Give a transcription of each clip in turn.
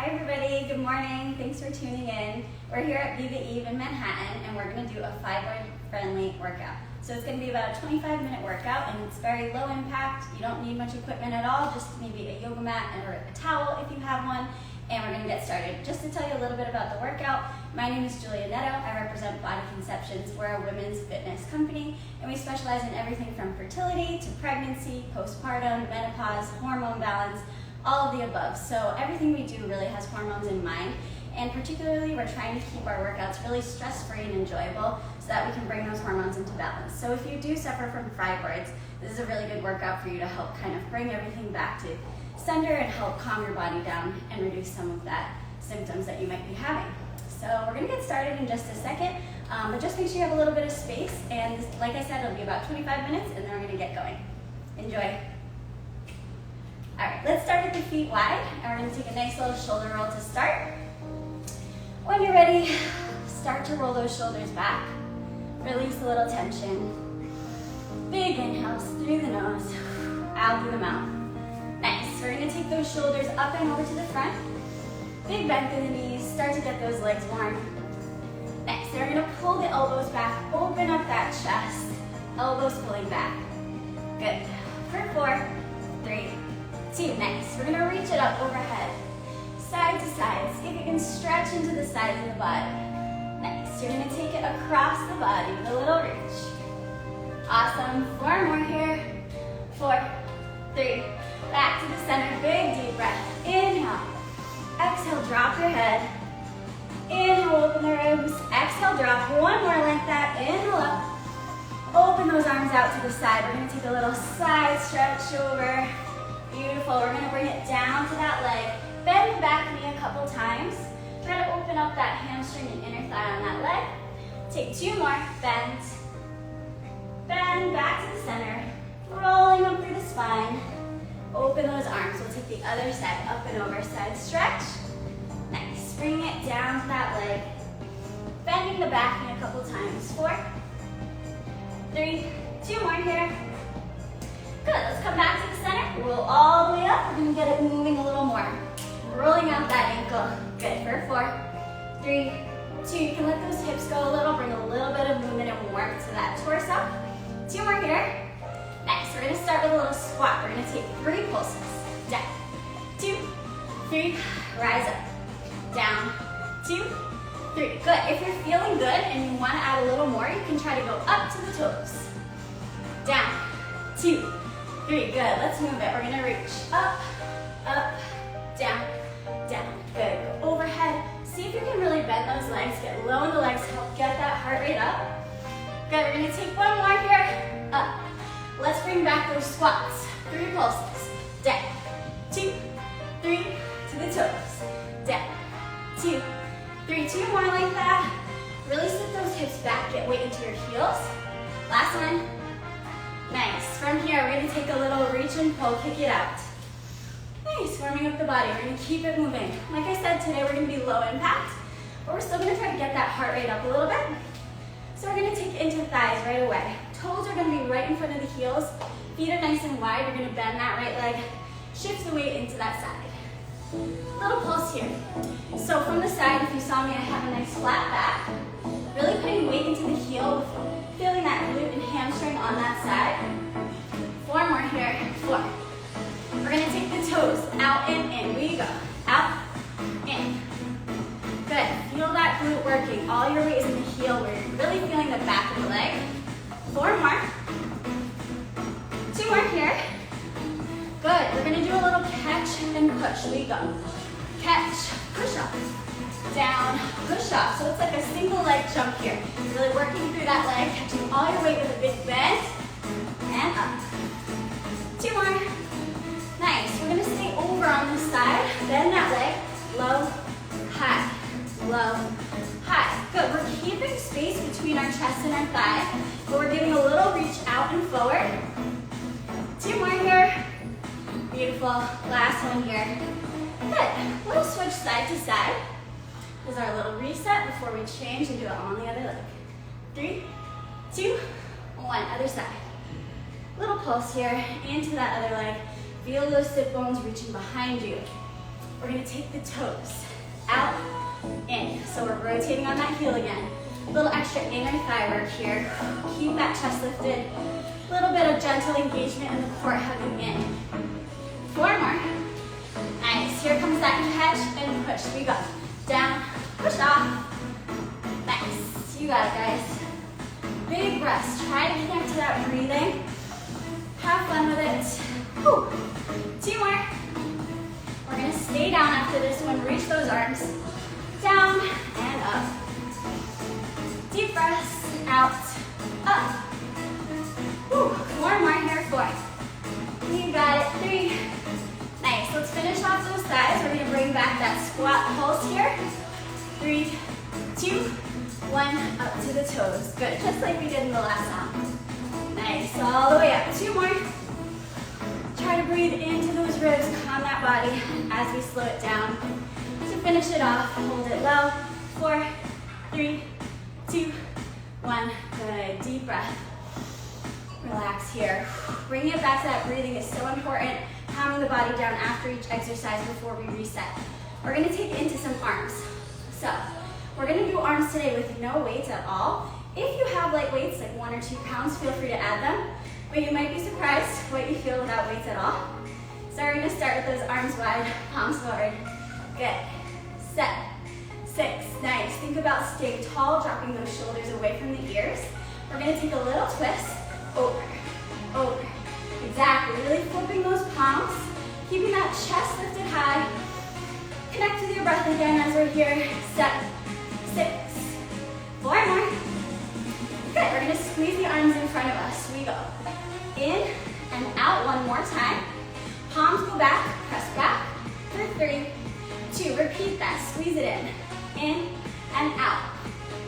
Hi everybody, good morning. Thanks for tuning in. We're here at Be the Eve in Manhattan and we're going to do a fibroid-friendly workout. So it's going to be about a 25-minute workout and it's very low impact. You don't need much equipment at all, just maybe a yoga mat or a towel if you have one. And we're going to get started. Just to tell you a little bit about the workout, my name is Julia Neto. I represent Body Conceptions. We're a women's fitness company and we specialize in everything from fertility to pregnancy, postpartum, menopause, hormone balance, all of the above. So everything we do really has hormones in mind, and particularly we're trying to keep our workouts really stress-free and enjoyable so that we can bring those hormones into balance. So if you do suffer from fibroids, this is a really good workout for you to help kind of bring everything back to center and help calm your body down and reduce some of that symptoms that you might be having. So we're gonna get started in just a second, but just make sure you have a little bit of space, and like I said, it'll be about 25 minutes and then we're gonna get going. Enjoy. All right, let's start with the feet wide, and we're gonna take a nice little shoulder roll to start. When you're ready, start to roll those shoulders back. Release a little tension. Big inhales through the nose, out through the mouth. Nice, we're gonna take those shoulders up and over to the front. Big bend through the knees, start to get those legs warm. Next, we're gonna pull the elbows back, open up that chest, elbows pulling back. Good, for 4, 3, 2, nice. We're gonna reach it up overhead, side to side. See if you can stretch into the sides of the body. Nice, you're gonna take it across the body with a little reach. Awesome, 4 more here. 4, 3, back to the center, big deep breath. Inhale, exhale, drop your head. Inhale, open the ribs. Exhale, drop. One more like that. Inhale up. Open those arms out to the side. We're gonna take a little side stretch over. Beautiful, we're gonna bring it down to that leg. Bend the back knee a couple times. Try to open up that hamstring and inner thigh on that leg. Take 2 more, bend. Bend back to the center. Rolling up through the spine. Open those arms. We'll take the other side, up and over, side stretch. Nice, bring it down to that leg. Bending the back knee a couple times. 4, 3, 2 more here. Good, let's come back to the center. Roll all the way up. We're gonna get it moving a little more. Rolling out that ankle. Good, for 4, 3, 2. You can let those hips go a little, bring a little bit of movement and warmth to that torso. 2 more here. Nice, we're gonna start with a little squat. We're gonna take 3 pulses. Down, 2, 3, rise up. Down, 2, 3. Good, if you're feeling good and you wanna add a little more, you can try to go up to the toes. Down, 2, 3, good, let's move it. We're gonna reach up, up, down, down. Good, go overhead. See if you can really bend those legs, get low in the legs, help get that heart rate up. Good, we're gonna take 1 more here, up. Let's bring back those squats. 3 pulses, down, 2, 3, to the toes, down, 2, 3, 2 more like that. Really sit those hips back, get weight into your heels. Last one. Nice. From here, we're going to take a little reach and pull, kick it out. Nice. Warming up the body. We're going to keep it moving. Like I said, today we're going to be low impact, but we're still going to try to get that heart rate up a little bit. So we're going to take it into thighs right away. Toes are going to be right in front of the heels. Feet are nice and wide. We're going to bend that right leg. Shift the weight into that side. Little pulse here. So from the side, if you saw me, I have a nice flat back. Really putting weight into the heel. Feeling that glute and hamstring on that side. 4 more here. 4. We're gonna take the toes out and in. We go. Out, in. Good. Feel that glute working. All your weight is in the heel where you're really feeling the back of the leg. 4 more. 2 more here. Good. We're gonna do a little catch and push. We go. Catch, push up. Down, push up. So it's like a single leg jump here. Really working through that leg, catching all your weight with a big bend, and up. 2 more. Nice. We're gonna stay over on this side. Bend that leg, low, high, low, high. Good. We're keeping space between our chest and our thigh, but we're giving a little reach out and forward. 2 more here. Beautiful. Last one here. Good. We'll switch side to side. This is our little reset before we change and do it on the other leg. 3, 2, 1, other side. Little pulse here into that other leg. Feel those sit bones reaching behind you. we're gonna take the toes out, in. So we're rotating on that heel again. A little extra inner thigh work here. Keep that chest lifted. A little bit of gentle engagement in the core, hugging in. 4 more. Nice. Here comes that catch and push. We go. Down, push off. Nice. You got it, guys. Big breaths. Try to connect to that breathing. Have fun with it. Whew. 2 more. We're going to stay down after this one. Reach those arms. Down and up. Deep breaths. Out. Up. Whew. 4 more here. 4. You got it. 3. Nice. Let's finish off those thighs. We're going to bring back that squat pulse here. 3, 2, 1. Up to the toes. Good. Just like we did in the last round. Nice. All the way up. 2 more. Try to breathe into those ribs. Calm that body as we slow it down. To finish it off, hold it low. 4, 3, 2, 1. Good. Deep breath. Relax here. Bringing it back to that breathing is so important. Calming the body down after each exercise before we reset. We're going to take it into some arms. So we're going to do arms today with no weights at all. If you have light weights, like 1 or 2 pounds, feel free to add them. But you might be surprised what you feel without weights at all. So we're going to start with those arms wide, palms forward. Good. Set. 6. Nice. Think about staying tall, dropping those shoulders away from the ears. We're going to take a little twist. Over. Over. Exactly. Really flipping those palms. Keeping that chest lifted high. Connect with your breath again as we're here. 7, 6. 4 more. Good. We're going to squeeze the arms in front of us. We go in and out 1 more time. Palms go back. Press back for 3, 2. Repeat that. Squeeze it in and out.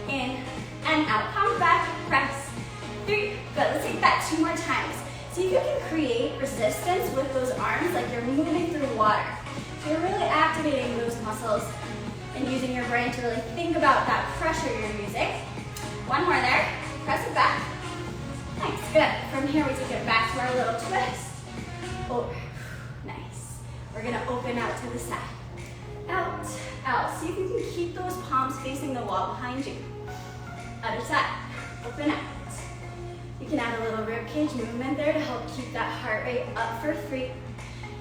In and out. Palms back. Press. 3. Good. Let's take that 2 more times. See if you can create resistance with those arms like you're moving through water. So you're really activating those muscles and using your brain to really think about that pressure you're using. 1 more there. Press it back. Nice. Good. From here, we take it back to our little twist. Over. Nice. We're going to open out to the side. Out. Out. See if you can keep those palms facing the wall behind you. Other side. Open out. You can add a little rib cage movement there to help keep that heart rate up for 3,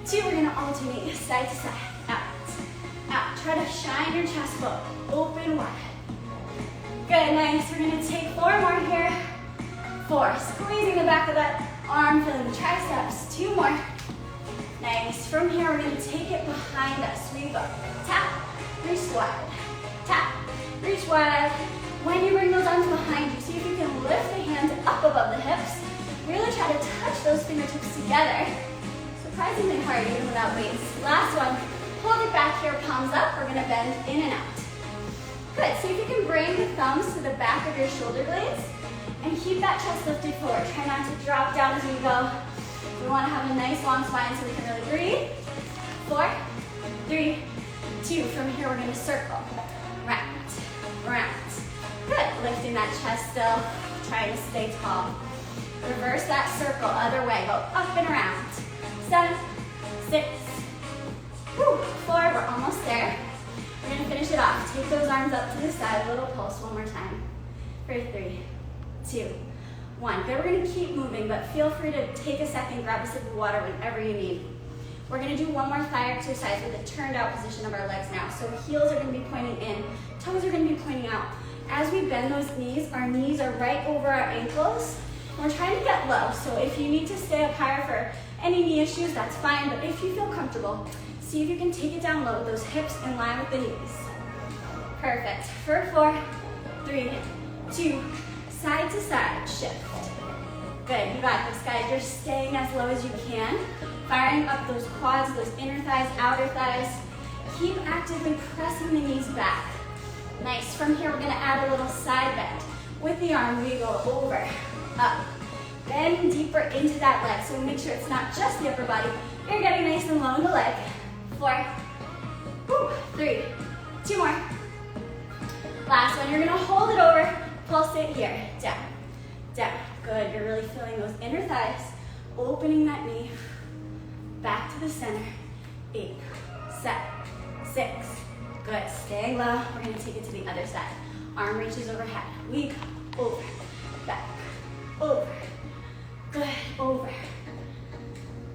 2. We're going to alternate side to side. Out. Out. Try to shine your chest bone. Open wide. Good. Nice. We're going to take 4 more here. 4. Squeezing the back of that arm, feeling the triceps. 2 more. Nice. From here, we're going to take it behind us. We go. Tap. Reach wide. Tap. Reach wide. When you bring those arms behind you, see if you can lift the hands up above the hips. Really try to touch those fingertips together. Surprisingly hard even without weights. Last one. Hold it back here, palms up. We're going to bend in and out. Good. See if you can bring the thumbs to the back of your shoulder blades and keep that chest lifted forward. Try not to drop down as we go. We want to have a nice long spine so we can really breathe. 4, 3, 2. From here, we're going to circle. Round, round. Good. Lifting that chest still. Trying to stay tall. Reverse that circle. Other way. Go up and around. 7, 6. Whew. 4. We're almost there. We're going to finish it off. Take those arms up to the side. A little pulse 1 more time. For 3, 2, 1. Good. We're going to keep moving, but feel free to take a second, grab a sip of water whenever you need. We're going to do 1 more thigh exercise with a turned out position of our legs now. So heels are going to be pointing in. Toes are going to be pointing out. As we bend those knees, our knees are right over our ankles. We're trying to get low, so if you need to stay up higher for any knee issues, that's fine, but if you feel comfortable, see if you can take it down low with those hips in line with the knees. Perfect. For 4, 3, 2, side to side, shift. Good, you got this, guys. You're staying as low as you can, firing up those quads, those inner thighs, outer thighs. Keep actively pressing the knees back. Nice. From here, we're going to add a little side bend. With the arm, we go over, up, bend deeper into that leg. So make sure it's not just the upper body. You're getting nice and low in the leg. 4, 3, 2 more. Last one. You're going to hold it over, pulse it here, down, down. Good. You're really feeling those inner thighs, opening that knee, back to the center. 8, 7, 6. Good, staying low. We're gonna take it to the other side. Arm reaches overhead. We go over, back, over. Good, over.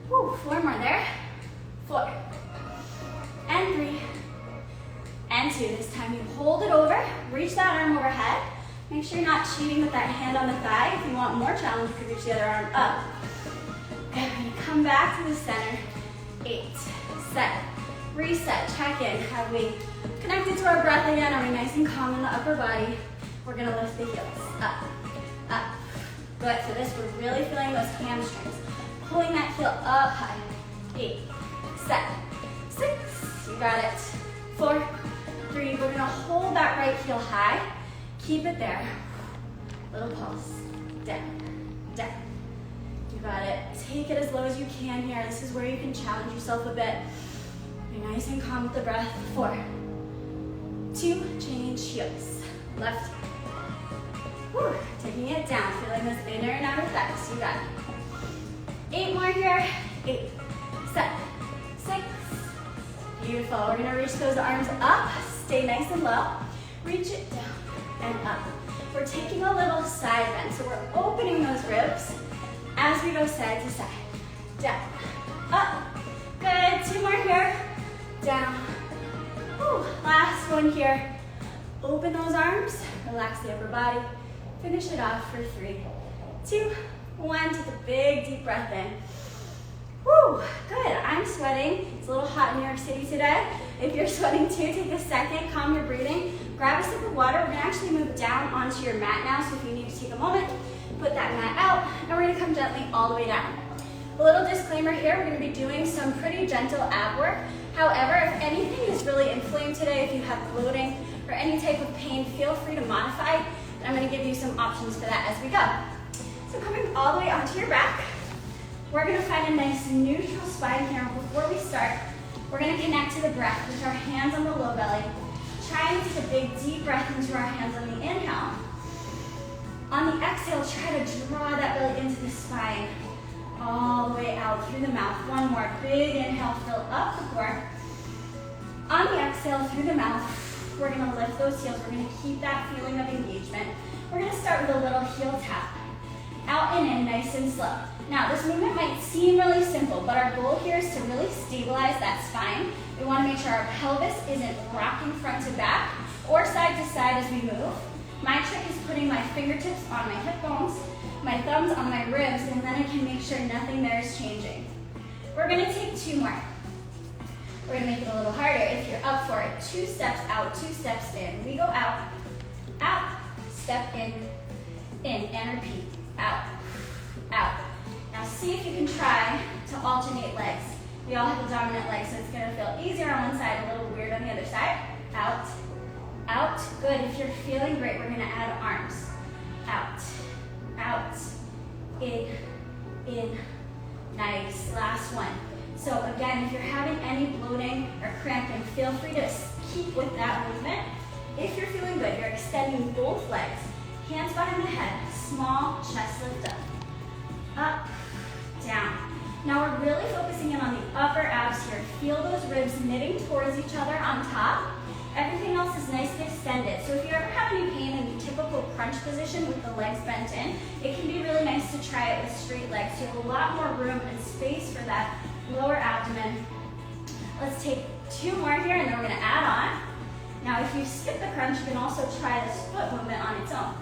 Woo, 4 more there. 4. And 3. And 2. This time you hold it over, reach that arm overhead. Make sure you're not cheating with that hand on the thigh. If you want more challenge, you can reach the other arm up. Good, we're gonna come back to the center. 8, 7, reset, check in. Have we connected to our breath again? Are we nice and calm in the upper body? We're gonna lift the heels, up, up. Good, for this we're really feeling those hamstrings. Pulling that heel up high. 8, 7, 6, you got it. 4, 3, we're gonna hold that right heel high. Keep it there. Little pulse, down, down. You got it. Take it as low as you can here. This is where you can challenge yourself a bit. Be nice and calm with the breath. 4, 2, change heels. Left. Whew. Taking it down, feeling this inner and outer thighs. You got it. 8 more here. 8, 7, 6. Beautiful. We're gonna reach those arms up. Stay nice and low. Reach it down and up. We're taking a little side bend, so we're opening those ribs as we go side to side. Down, up. Good. 2 more here. Down. Whew. Last one here. Open those arms. Relax the upper body. Finish it off for 3, 2, 1. Take a big deep breath in. Woo, good. I'm sweating. It's a little hot in New York City today. If you're sweating too, take a second, calm your breathing. Grab a sip of water. We're gonna actually move down onto your mat now, so if you need to take a moment, put that mat out, and we're gonna come gently all the way down. A little disclaimer here, we're gonna be doing some pretty gentle ab work. However, if anything is really inflamed today, if you have bloating or any type of pain, feel free to modify, and I'm gonna give you some options for that as we go. So coming all the way onto your back, we're gonna find a nice neutral spine here. Before we start, we're gonna connect to the breath with our hands on the low belly. Try and take a big deep breath into our hands on the inhale. On the exhale, try to draw that belly into the spine. All the way out through the mouth. One more big inhale, fill up the core. On the exhale, through the mouth, we're gonna lift those heels. We're gonna keep that feeling of engagement. We're gonna start with a little heel tap. Out and in, nice and slow. Now, this movement might seem really simple, but our goal here is to really stabilize that spine. We wanna make sure our pelvis isn't rocking front to back or side to side as we move. My trick is putting my fingertips on my hip bones, my thumbs on my ribs, and then I can make sure nothing there is changing. We're gonna take 2 more. We're gonna make it a little harder. If you're up for it, 2 steps out, 2 steps in. We go out, out, step in, and repeat. Out, out. Now see if you can try to alternate legs. We all have a dominant leg, so it's gonna feel easier on one side, a little weird on the other side. Out, out. Good. If you're feeling great, we're gonna add arms. Out, out, in. Nice. Last one. So again, if you're having any bloating or cramping, feel free to keep with that movement. If you're feeling good, you're extending both legs. Hands behind the head, small chest lift up. Up, down. Now we're really focusing in on the upper abs here. Feel those ribs knitting towards each other on top. Everything else is nice and extended. So if you ever have any pain in the typical crunch position with the legs bent in, it can be really nice to try it with straight legs. You have a lot more room and space for that lower abdomen. Let's take 2 more here, and then we're gonna add on. Now if you skip the crunch, you can also try this foot movement on its own.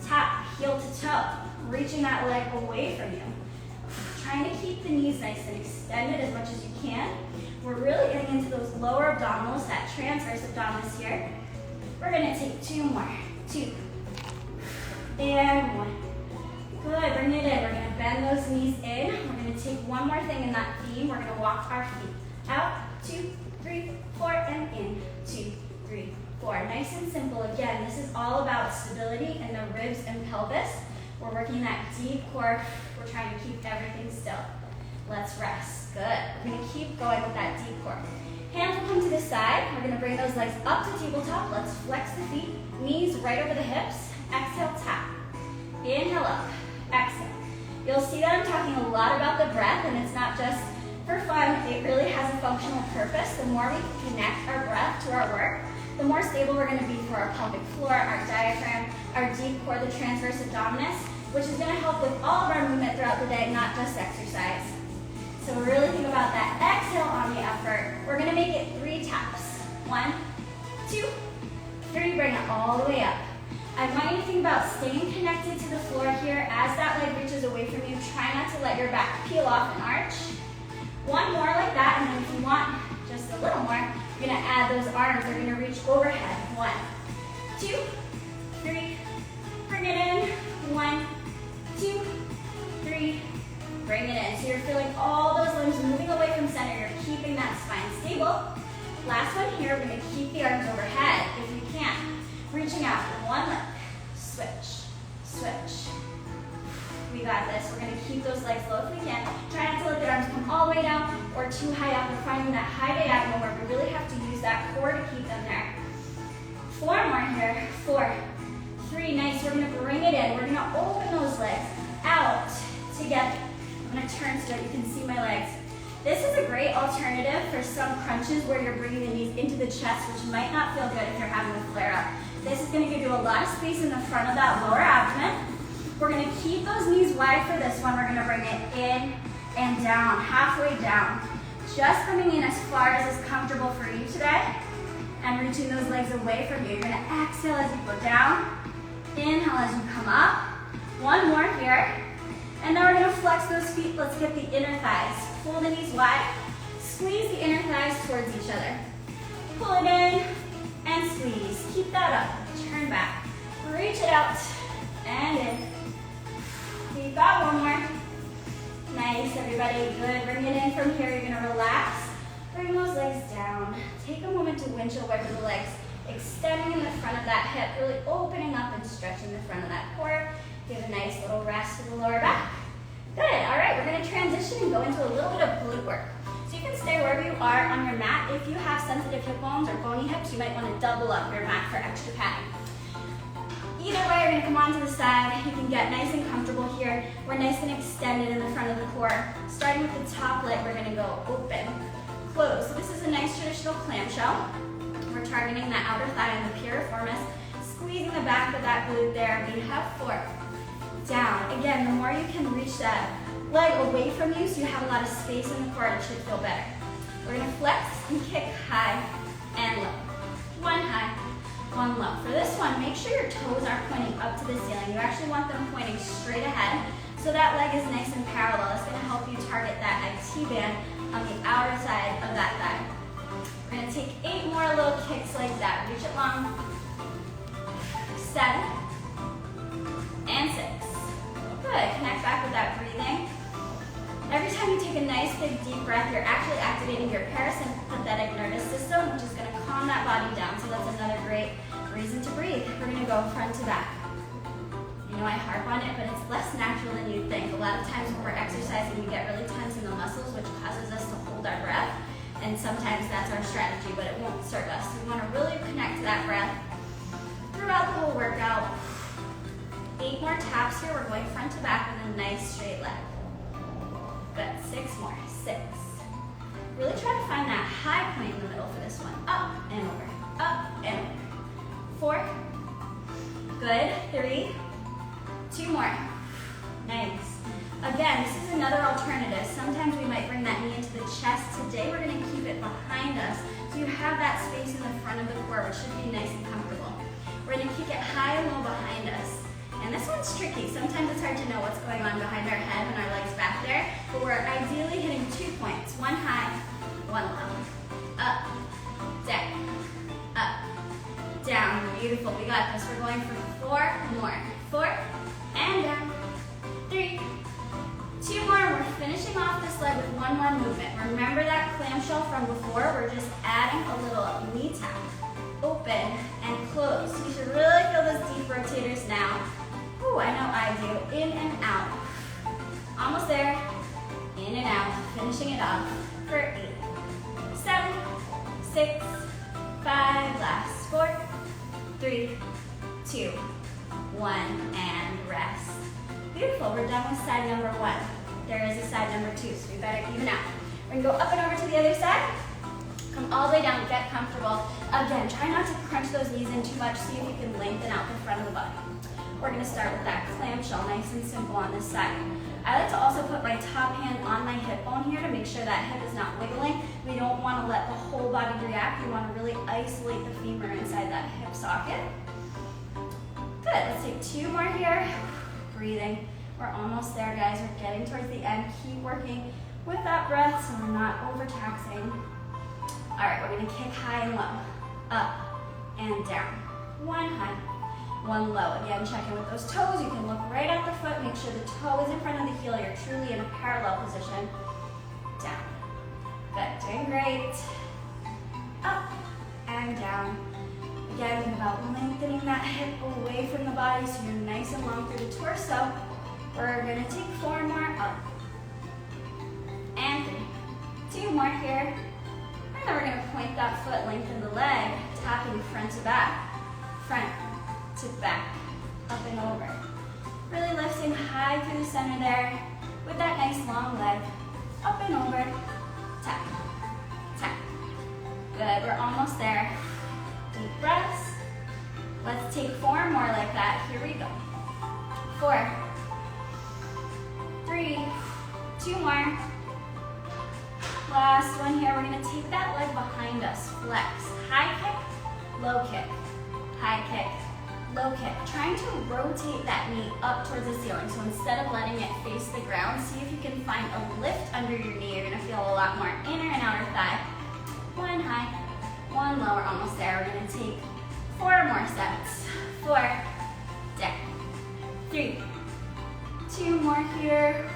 Tap, heel to toe, reaching that leg away from you. Trying to keep the knees nice and extended as much as you can. We're really getting into those lower abdominals, that transverse abdominis here. We're gonna take 2 more. 2, and 1. Good, bring it in. We're gonna bend those knees in. We're gonna take one more thing in that theme. We're gonna walk our feet out, 2, 3, 4, and in, 2, 3, 4. Nice and simple. Again, this is all about stability in the ribs and pelvis. We're working that deep core. We're trying to keep everything still. Let's rest. Good. We're gonna keep going with that deep core. Hands will come to the side. We're gonna bring those legs up to tabletop. Let's flex the feet, knees right over the hips. Exhale, tap. Inhale up, exhale. You'll see that I'm talking a lot about the breath, and it's not just for fun. It really has a functional purpose. The more we can connect our breath stable we're going to be for our pelvic floor, our diaphragm, our deep core, the transverse abdominis, which is going to help with all of our movement throughout the day, not just exercise. So really think about that exhale on the effort. We're going to make it 3 taps. 1, 2, 3, bring it all the way up. I want you to think about staying connected to the floor here as that leg reaches away from you. Try not to let your back peel off and arch. 1 more like that, and then if you want just a little more, you're gonna add those arms. They're gonna reach overhead. 1, 2, 3, bring it in. 1, 2, 3, bring it in. So you're feeling all those limbs moving away from center. You're keeping that spine stable. Last one here, we're gonna keep the arms overhead if you can. Reaching out, 1 leg, switch, switch. We got this. We're gonna keep those legs low if we can. Try not to let the arms come all the way down or too high up. We're finding that high diagonal where we really have to use that core to keep them there. 4 more here, 4, 3, nice. We're gonna bring it in. We're gonna open those legs out together. I'm gonna turn so you can see my legs. This is a great alternative for some crunches where you're bringing the knees into the chest, which might not feel good if you're having a flare-up. This is going to give you a lot of space in the front of that lower abdomen. We're going to keep those knees wide for this one. We're going to bring it in and down, halfway down. Just coming in as far as is comfortable for you today and reaching those legs away from you. You're going to exhale as you go down, inhale as you come up. 1 more here. And now we're going to flex those feet. Let's get the inner thighs. Pull the knees wide. Squeeze the inner thighs towards each other. Pull it in and squeeze. Keep that up. Turn back. Reach it out and in. We've got 1 more. Nice, everybody. Good. Bring it in from here. You're going to relax. Bring those legs down. Take a moment to windshield wiper the legs. Extending in the front of that hip. Really opening up and stretching the front of that core. Give a nice little rest to the lower back. Good, all right, we're gonna transition and go into a little bit of glute work. So you can stay wherever you are on your mat. If you have sensitive hip bones or bony hips, you might wanna double up your mat for extra padding. Either way, you're gonna come onto the side. You can get nice and comfortable here. We're nice and extended in the front of the core. Starting with the top leg, we're gonna go open, close. So this is a nice traditional clamshell. We're targeting that outer thigh and the piriformis, squeezing the back of that glute there. We have 4. Down. Again, the more you can reach that leg away from you so you have a lot of space in the core, it should feel better. We're going to flex and kick high and low. 1 high, 1 low. For this one, make sure your toes aren't pointing up to the ceiling. You actually want them pointing straight ahead so that leg is nice and parallel. It's going to help you target that IT band on the outer side of that thigh. We're going to take 8 more little kicks like that. Reach it long. 7 and 6. Good, connect back with that breathing. Every time you take a nice big deep breath, you're actually activating your parasympathetic nervous system, which is gonna calm that body down. So that's another great reason to breathe. We're gonna go front to back. You know I harp on it, but it's less natural than you'd think. A lot of times when we're exercising, we get really tense in the muscles, which causes us to hold our breath. And sometimes that's our strategy, but it won't serve us. We wanna really connect to that breath throughout the whole workout. 8 more taps here. We're going front to back with a nice straight leg. Good. 6 more. 6. Really try to find that high point in the middle for this one. Up and over. Up and over. 4. Good. 3. 2 more. Nice. Again, this is another alternative. Sometimes we might bring that knee into the chest. Today we're going to keep it behind us so you have that space in the front of the core, which should be nice and comfortable. We're going to kick it high and low behind us. And this one's tricky. Sometimes it's hard to know what's going on behind our head when our leg's back there, but we're ideally hitting 2 points. 1 high, 1 low. Up, down, up, down. Beautiful, we got this. We're going for 4 more. 4, and down. 3, 2 more. We're finishing off this leg with 1 more movement. Remember that clamshell from before? We're just adding a little knee tap. Open and close. You should really feel those deep rotators now. Ooh, I know I do. In and out. Almost there. In and out. Finishing it off for 8, 7, 6, 5. Last 4, 3, 2, 1, and rest. Beautiful. We're done with side number 1. There is a side number 2, so we better even out. We're going to go up and over to the other side. Come all the way down, get comfortable. Again, try not to crunch those knees in too much. See if you can lengthen out the front of the body. We're gonna start with that clamshell, nice and simple on this side. I like to also put my top hand on my hip bone here to make sure that hip is not wiggling. We don't want to let the whole body react. We want to really isolate the femur inside that hip socket. Good, let's take 2 more here. Breathing. We're almost there, guys. We're getting towards the end. Keep working with that breath so we're not overtaxing. All right, we're gonna kick high and low. Up and down. 1 high, 1 low. Again, check in with those toes. You can look right at the foot. Make sure the toe is in front of the heel. You're truly in a parallel position. Down. Good, doing great. Up and down. Again, think about lengthening that hip away from the body so you're nice and long through the torso. We're gonna take 4 more. Up. And 3. 2 more here. And then we're gonna point that foot, lengthen the leg, tapping front to back. Front to back, up and over. Really lifting high through the center there with that nice long leg. Up and over, tap, tap. Good, we're almost there. Deep breaths. Let's take 4 more like that. Here we go. 4, 3, 2 more. Last one here. We're gonna take that leg behind us. Flex, high kick, low kick, high kick, low kick. Trying to rotate that knee up towards the ceiling. So instead of letting it face the ground, see if you can find a lift under your knee. You're gonna feel a lot more inner and outer thigh. 1 high, 1 low. We're almost there. We're gonna take 4 more sets. 4, down, 3, 2 more here.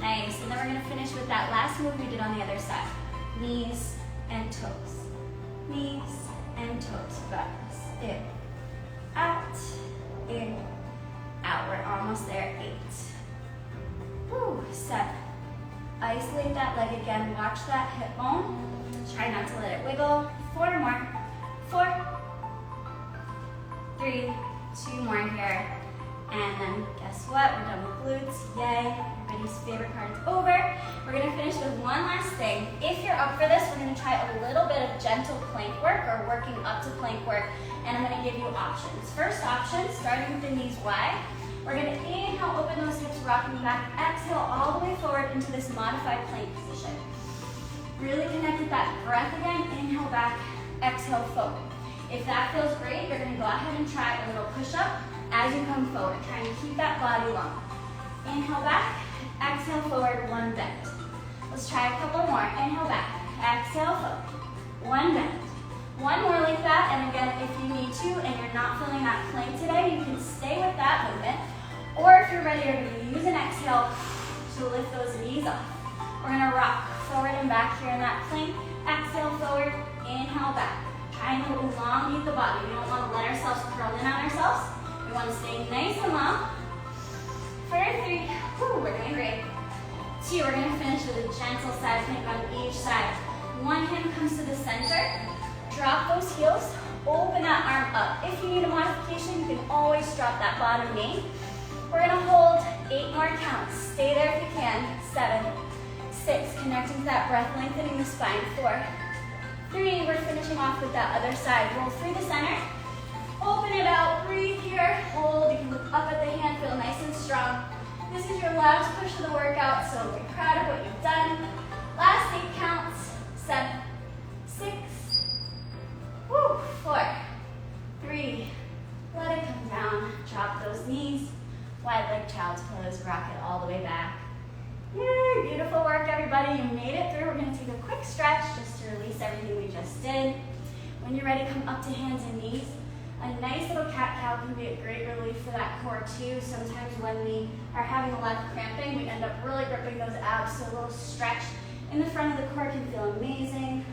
Nice, and then we're gonna finish with that last move we did on the other side. Knees and toes. Knees and toes. Got this. In, out, in, out. We're almost there. 8. Woo, 7. Isolate that leg again. Watch that hip bone. Try not to let it wiggle. 4 more. 4, 3, 2 more here. And then guess what? We're done with glutes. Yay. Everybody's favorite part is over. We're gonna finish with one last thing. If you're up for this, we're gonna try a little bit of gentle plank work or working up to plank work. And I'm gonna give you options. First option, starting with the knees wide. We're gonna inhale, open those hips, rocking back. Exhale all the way forward into this modified plank position. Really connect with that breath again. Inhale back, exhale forward. If that feels great, you're gonna go ahead and try a little push-up as you come forward, trying to keep that body long. Inhale back, exhale forward, 1 bend. Let's try a couple more. Inhale back, exhale forward, 1 bend. 1 more like that, and again, if you need to and you're not feeling that plank today, you can stay with that movement. Or if you're ready, you're gonna use an exhale to lift those knees up. We're gonna rock forward and back here in that plank. Exhale forward, inhale back. Trying to elongate the body. We don't wanna let ourselves curl in on ourselves. We want to stay nice and long. For 3, woo, we're doing great. 2, we're going to finish with a gentle side plank on each side. 1 hand comes to the center. Drop those heels. Open that arm up. If you need a modification, you can always drop that bottom knee. We're going to hold 8 more counts. Stay there if you can. 7, 6, connecting to that breath, lengthening the spine. 4, 3, we're finishing off with that other side. Roll through the center. Open it out, breathe here, hold. You can look up at the hand, feel nice and strong. This is your last push of the workout, so be proud of what you've done. Last 8 counts. 7, 6, woo, 4, 3, let it come down. Drop those knees, wide leg child's pose, rock it all the way back. Yay, beautiful work, everybody. You made it through. We're gonna take a quick stretch just to release everything we just did. When you're ready, come up to hands and knees. A nice little cat-cow can be a great relief for that core too. Sometimes when we are having a lot of cramping, we end up really gripping those abs, so a little stretch in the front of the core can feel amazing.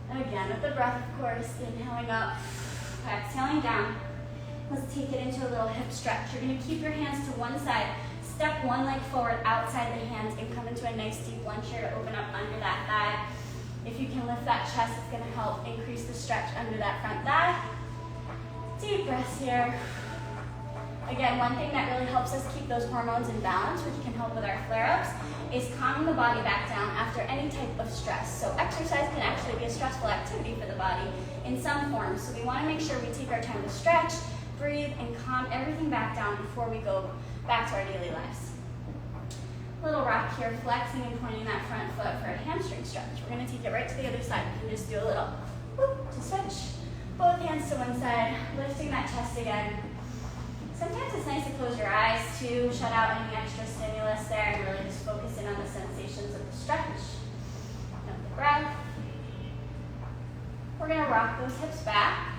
And again, with the breath, of course, inhaling up, exhaling down. Let's take it into a little hip stretch. You're gonna keep your hands to one side, step one leg forward outside the hands, and come into a nice deep lunge here to open up under that thigh. If you can lift that chest, it's gonna help increase the stretch under that front thigh. Deep breaths here. Again, one thing that really helps us keep those hormones in balance, which can help with our flare-ups, is calming the body back down after any type of stress. So exercise can actually be a stressful activity for the body in some forms. So we want to make sure we take our time to stretch, breathe, and calm everything back down before we go back to our daily lives. Little rock here, flexing and pointing that front foot for a hamstring stretch. We're going to take it right to the other side. You can just do a little whoop to switch. Both hands to one side, lifting that chest again. Sometimes it's nice to close your eyes to shut out any extra stimulus there and really just focus in on the sensations of the stretch. Note the breath. We're going to rock those hips back.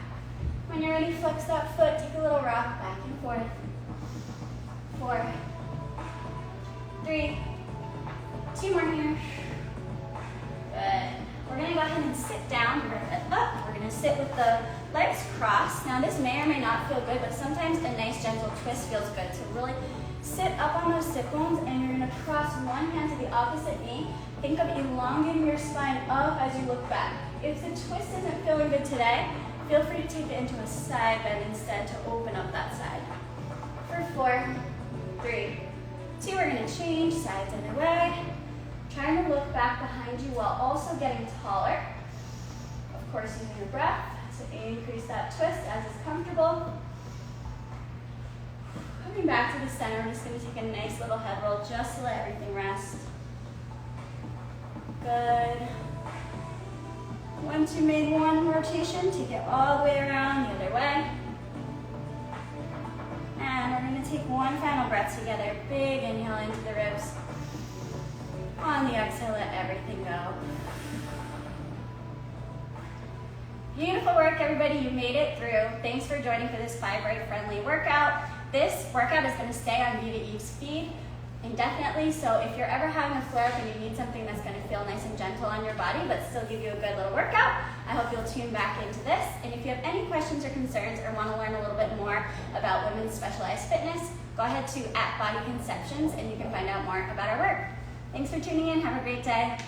When you're ready, flex that foot, take a little rock back and forth. 4, 3, 2 more here. Good. We're going to go ahead and sit down, lift it up. We're going to sit with the legs crossed. Now this may or may not feel good, but sometimes a nice gentle twist feels good. So really sit up on those sit bones and you're going to cross one hand to the opposite knee. Think of elongating your spine up as you look back. If the twist isn't feeling good today, feel free to take it into a side bend instead to open up that side. For 4, 3, 2, we're going to change sides underway. Trying to look back behind you while also getting taller. Of course, using your breath to increase that twist as is comfortable. Coming back to the center, we're just going to take a nice little head roll just to let everything rest. Good. Once you made one rotation, take it all the way around the other way. And we're going to take one final breath together. Big inhale into the ribs. On the exhale, let everything go. Beautiful work, everybody. You made it through. Thanks for joining for this fibroid-friendly workout. This workout is going to stay on Viva Eve's feed indefinitely, so if you're ever having a flare-up and you need something that's going to feel nice and gentle on your body but still give you a good little workout, I hope you'll tune back into this. And if you have any questions or concerns or want to learn a little bit more about women's specialized fitness, go ahead to @bodyconceptions and you can find out more about our work. Thanks for tuning in. Have a great day.